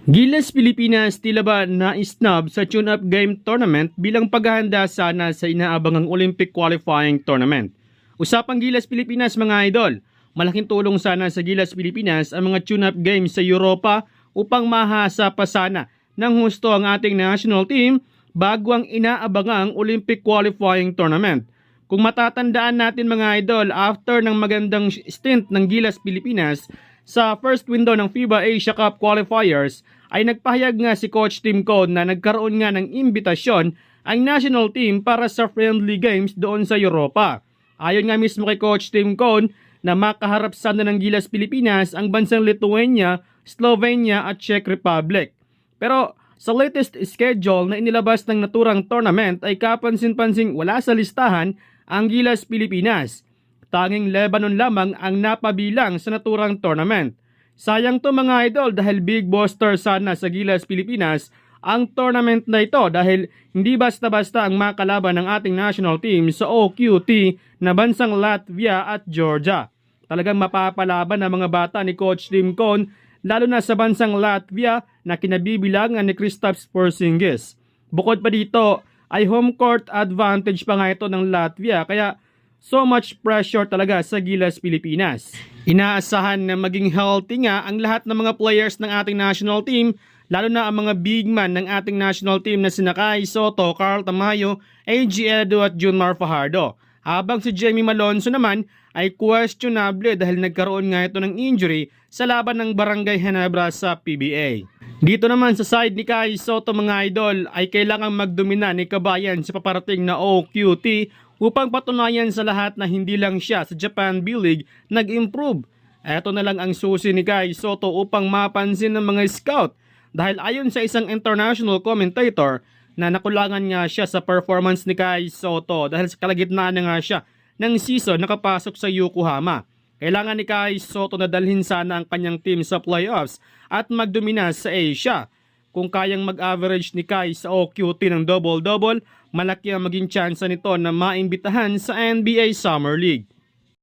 Gilas Pilipinas tila ba na-snub sa tune-up game tournament bilang paghahanda sana sa inaabangang Olympic qualifying tournament. Usapang Gilas Pilipinas mga idol, malaking tulong sana sa Gilas Pilipinas ang mga tune-up games sa Europa upang mahasa pa sana ng husto ang ating national team bago ang inaabangang Olympic qualifying tournament. Kung matatandaan natin mga idol, after ng magandang stint ng Gilas Pilipinas sa first window ng FIBA Asia Cup qualifiers, ay nagpahayag nga si Coach Tim Cone na nagkaroon nga ng imbitasyon ang national team para sa friendly games doon sa Europa. Ayon nga mismo kay Coach Tim Cone na makaharap sana ng Gilas Pilipinas ang bansang Lithuania, Slovenia at Czech Republic. Pero sa latest schedule na inilabas ng naturang tournament ay kapansin-pansing wala sa listahan ang Gilas Pilipinas. Tanging Lebanon lamang ang napabilang sa naturang tournament. Sayang to mga idol dahil big booster sana sa Gilas Pilipinas ang tournament na ito dahil hindi basta-basta ang makalaban ng ating national team sa OQT na bansang Latvia at Georgia. Talagang mapapalaban ang mga bata ni Coach Tim Cone lalo na sa bansang Latvia na kinabibilangan ni Kristaps Porzingis. Bukod pa dito ay home court advantage pa nga ito ng Latvia kaya so much pressure talaga sa Gilas Pilipinas. Inaasahan na maging healthy nga ang lahat ng mga players ng ating national team, lalo na ang mga big man ng ating national team na sina Kai Soto, Carl Tamayo, AG Edu at Junmar Fajardo. Habang si Jamie Malonzo naman ay questionable dahil nagkaroon nga ito ng injury sa laban ng Barangay Ginebra sa PBA. Dito naman sa side ni Kai Soto mga idol ay kailangang magdomina ni Kabayan sa paparating na OQT upang patunayan sa lahat na hindi lang siya sa Japan B-League nag-improve. Ito na lang ang susi ni Kai Soto upang mapansin ng mga scout dahil ayon sa isang international commentator na nakulangan nga siya sa performance ni Kai Soto dahil sa kalagitnaan na nga siya ng season nakapasok sa Yokohama. Kailangan ni Kai Soto na dalhin sana ang kanyang team sa playoffs at magdomina sa Asia. Kung kayang mag-average ni Kai sa OQT ng double-double, malaki ang maging tsansa nito na maimbitahan sa NBA Summer League.